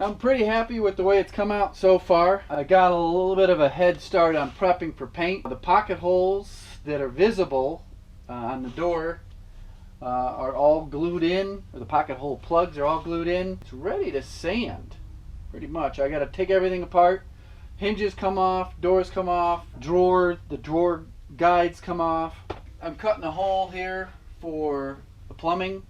I'm pretty happy with the way it's come out so far. I got a little bit of a head start on prepping for paint. The pocket holes that are visible on the door are all glued in, or the pocket hole plugs are all glued in. It's ready to sand, pretty much. I got to take everything apart. Hinges come off, doors come off, the drawer guides come off. I'm cutting a hole here for the plumbing.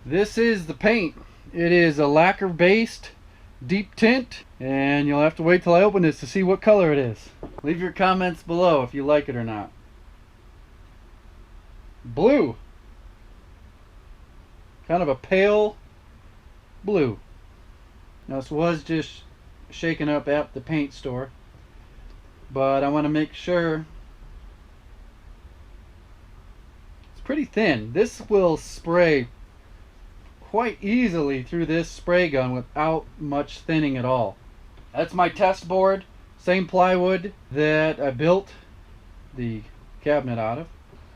This is the paint. It is a lacquer based deep tint, and you'll have to wait till I open this to see what color it is. Leave your comments below if you like it or not. Blue. Kind of a pale blue. Now this was just shaken up at the paint store, but I want to make sure it's pretty thin. This will spray quite easily through this spray gun without much thinning at all. That's my test board, same plywood that I built the cabinet out of.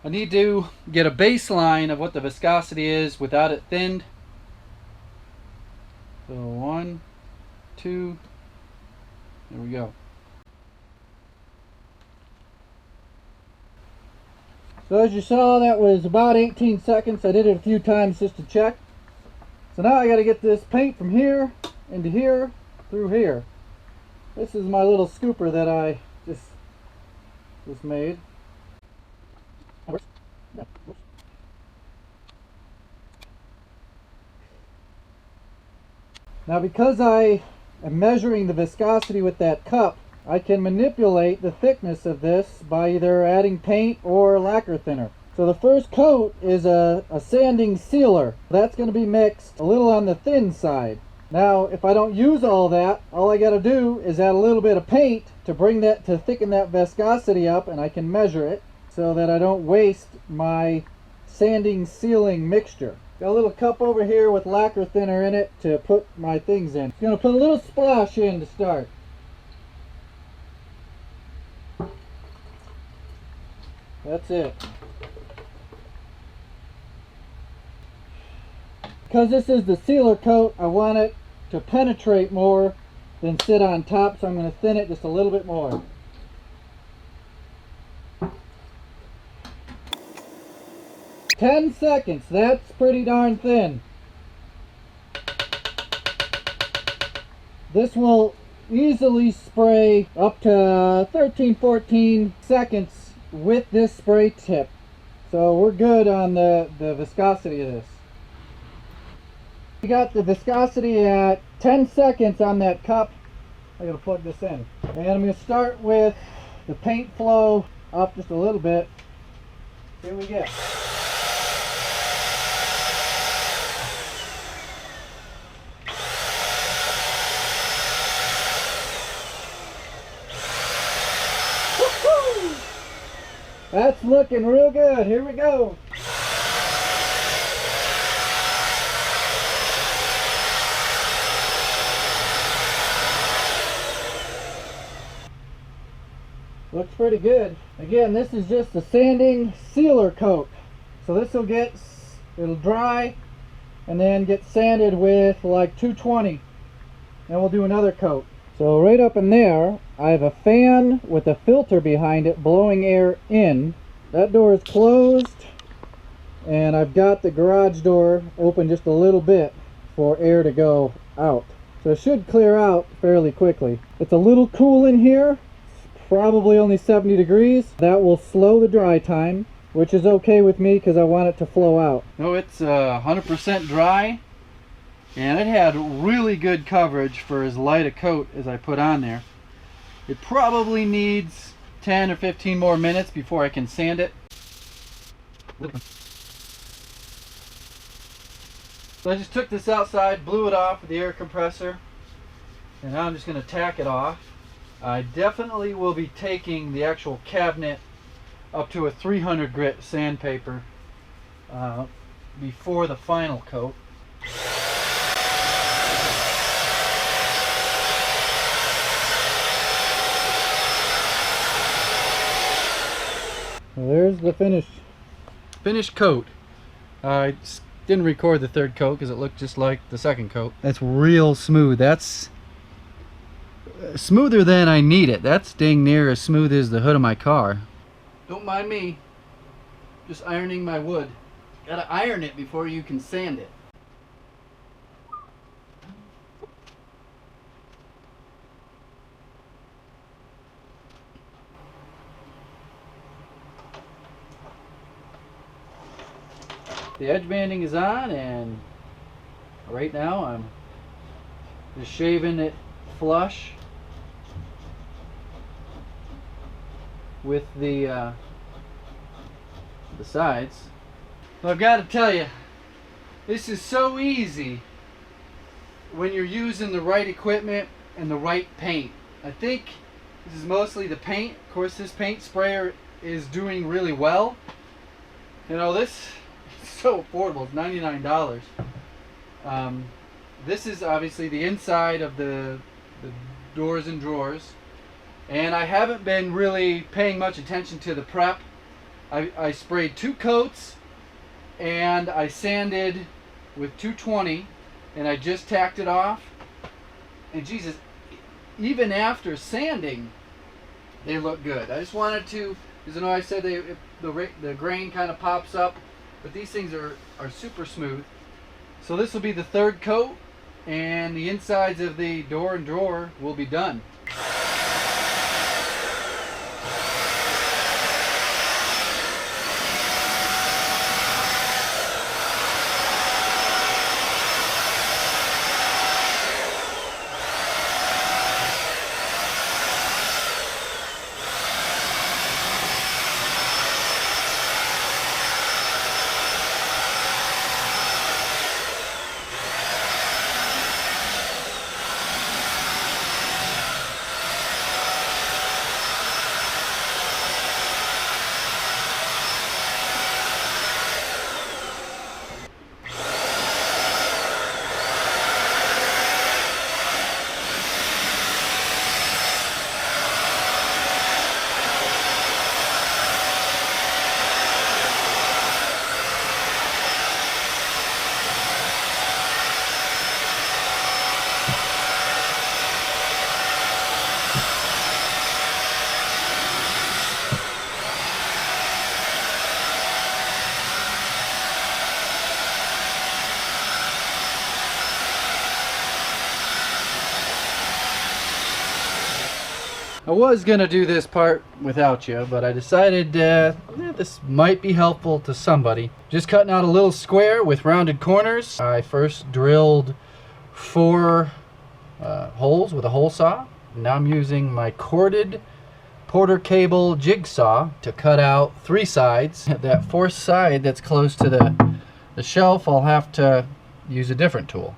I need to get a baseline of what the viscosity is without it thinned. So 1, 2, there we go. So as you saw, that was about 18 seconds. I did it a few times just to check. So now I got to get this paint from here into here through here. This is my little scooper that I just made. Now because I am measuring the viscosity with that cup, I can manipulate the thickness of this by either adding paint or lacquer thinner. So the first coat is a sanding sealer. That's going to be mixed a little on the thin side. Now if I don't use all that, all I got to do is add a little bit of paint to bring that, to thicken that viscosity up, and I can measure it so that I don't waste my sanding sealing mixture. Got a little cup over here with lacquer thinner in it to put my things in. I'm going to put a little splash in to start. That's it. Because this is the sealer coat, I want it to penetrate more than sit on top, so I'm going to thin it just a little bit more. "10 seconds, that's pretty darn thin. This will easily spray up to 13-14 seconds with this spray tip. So we're good on the viscosity of this. We got the viscosity at 10 seconds on that cup. I gotta plug this in. And I'm gonna start with the paint flow up just a little bit. See what we get. Woo-hoo! That's looking real good. Here we go. Looks pretty good. Again, this is just a sanding sealer coat. So this it'll dry and then get sanded with like 220. Then we'll do another coat. So right up in there, I have a fan with a filter behind it blowing air in. That door is closed, and I've got the garage door open just a little bit for air to go out. So it should clear out fairly quickly. It's a little cool in here, probably only 70 degrees. That will slow the dry time, which is okay with me because I want it to flow out. No, it's 100% dry, and it had really good coverage for as light a coat as I put on there. It probably needs 10 or 15 more minutes before I can sand it. So I just took this outside, blew it off with the air compressor, and now I'm just going to tack it off. I definitely will be taking the actual cabinet up to a 300 grit sandpaper before the final coat. Well, there's the finished coat. I didn't record the third coat because it looked just like the second coat. That's real smooth. That's smoother than I need it. That's dang near as smooth as the hood of my car. Don't mind me, just ironing my wood. Gotta iron it before you can sand it. The edge banding is on, and right now I'm just shaving it flush with the sides. Well, I've got to tell you, this is so easy when you're using the right equipment and the right paint. I think this is mostly the paint. Of course, this paint sprayer is doing really well. You know, this is so affordable. It's $99. This is obviously the inside of the doors and drawers. And I haven't been really paying much attention to the prep. I sprayed 2 coats and I sanded with 220, and I just tacked it off. And Jesus, even after sanding, they look good. I just wanted to, because I know I said the grain kind of pops up, but these things are super smooth. So this will be the third coat, and the insides of the door and drawer will be done. I was going to do this part without you, but I decided this might be helpful to somebody. Just cutting out a little square with rounded corners. I first drilled 4 holes with a hole saw. Now I'm using my corded Porter cable jigsaw to cut out 3 sides. That 4th side that's close to the shelf, I'll have to use a different tool.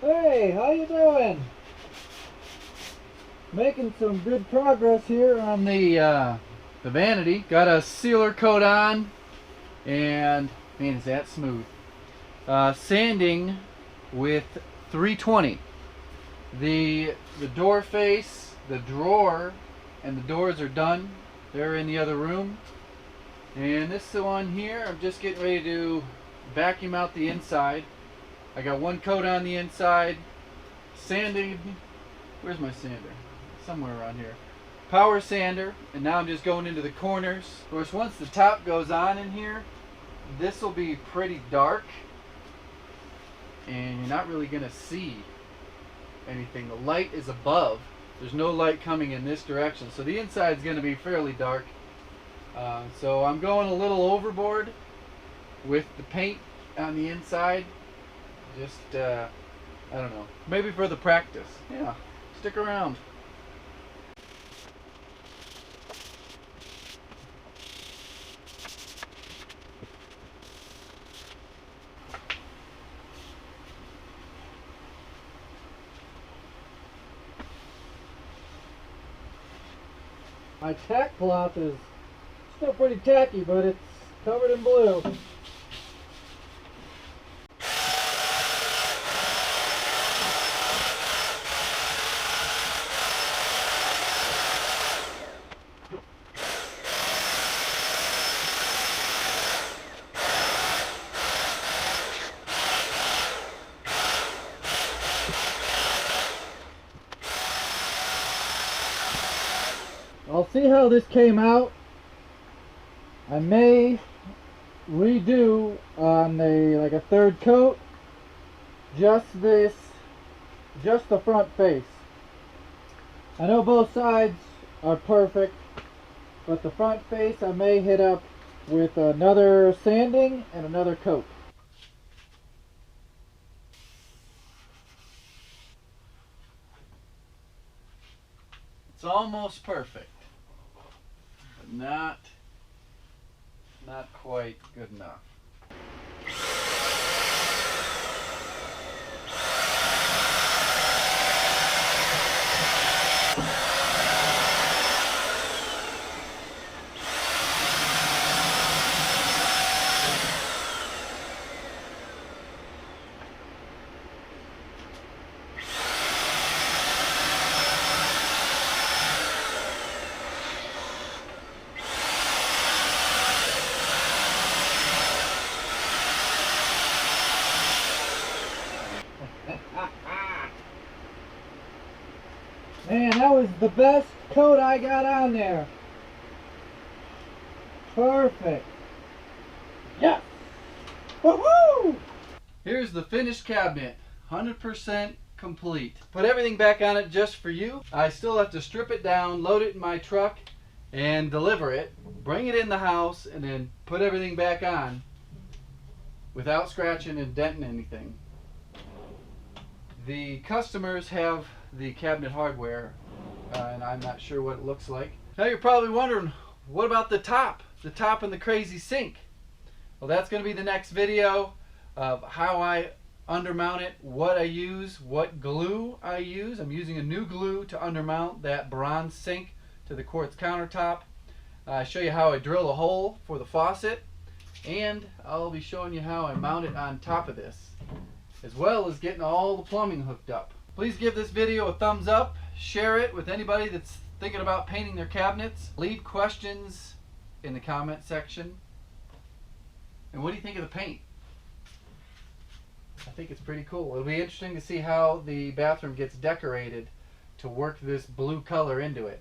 Hey, how you doing? Making some good progress here on the vanity. Got a sealer coat on, and man, is that smooth. Sanding with 320. The door face, the drawer, and the doors are done. They're in the other room. And this one here, I'm just getting ready to vacuum out the inside. I got 1 coat on the inside, sanding Where's my sander? Somewhere around here. Power sander, and now I'm just going into the corners. Of course, once the top goes on in here, this will be pretty dark, and you're not really going to see anything. The light is above. There's no light coming in this direction, so the inside is going to be fairly dark. So I'm going a little overboard with the paint on the inside. Just, I don't know, maybe for the practice. Yeah, stick around. My tack cloth is still pretty tacky, but it's covered in blue. I'll see how this came out. I may redo on like a third coat just the front face. I know both sides are perfect, but the front face I may hit up with another sanding and another coat. It's almost perfect, but not quite good enough. Man, that was the best coat I got on there. Perfect. Yes! Woohoo! Here's the finished cabinet. 100% complete. Put everything back on it just for you. I still have to strip it down, load it in my truck, and deliver it. Bring it in the house, and then put everything back on without scratching and denting anything. The customers have the cabinet hardware, and I'm not sure what it looks like. Now you're probably wondering, what about the top? The top and the crazy sink. Well, that's going to be the next video of how I undermount it, what I use, what glue I use. I'm using a new glue to undermount that bronze sink to the quartz countertop. I show you how I drill a hole for the faucet, and I'll be showing you how I mount it on top of this, as well as getting all the plumbing hooked up. Please give this video a thumbs up, share it with anybody that's thinking about painting their cabinets. Leave questions in the comment section. And what do you think of the paint? I think it's pretty cool. It'll be interesting to see how the bathroom gets decorated to work this blue color into it.